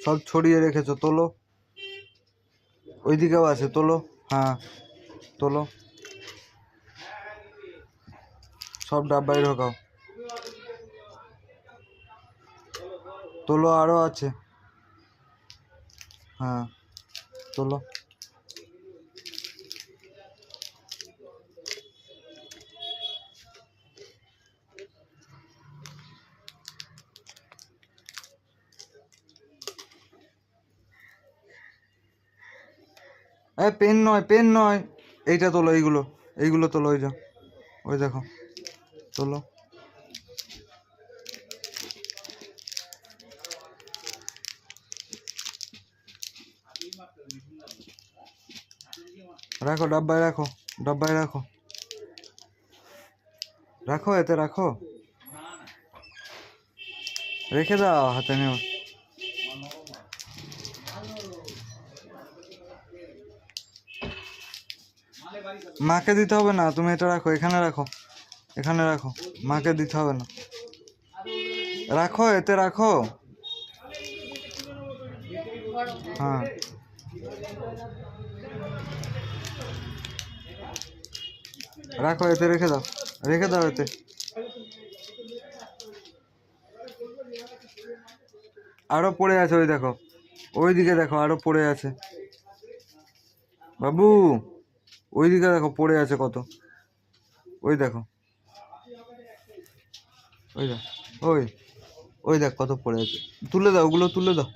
সব ছড়িয়ে রেখেছো, তোলো। ওইদিকেও আছে, তোলো। হ্যাঁ তোলো, সব ডাব্বায় ঢোকাও। তোলো, আরও আছে। হ্যাঁ তোলো। পেন নয়, পেন নয়, এইটা তোলো, এইগুলো এইগুলো তোলো। ওই যা, ওই দেখো, তোলো। রাখো ডাব্বায়, রাখো ডাব্বায়, রাখো রাখো, এতে রাখো, রেখে দাও, হাতে নেও। মাকে দিতে হবে না, তুমি এটা রাখো, এখানে রাখো, এখানে রাখো, মাকে দিতে হবে না, রাখো, এতে রাখো। হ্যাঁ রাখো, এতে রেখে দাও, রেখে দাও এতে। আরো পড়ে আছে, ওই দেখো, ওইদিকে দেখো, আরো পড়ে আছে বাবু, ওইদিকে দেখো পড়ে আছে কত, ওই দেখো, ওই দেখ, ওই ওই দেখ কত পড়ে আছে, তুলে দাও, ওগুলো তুলে দাও।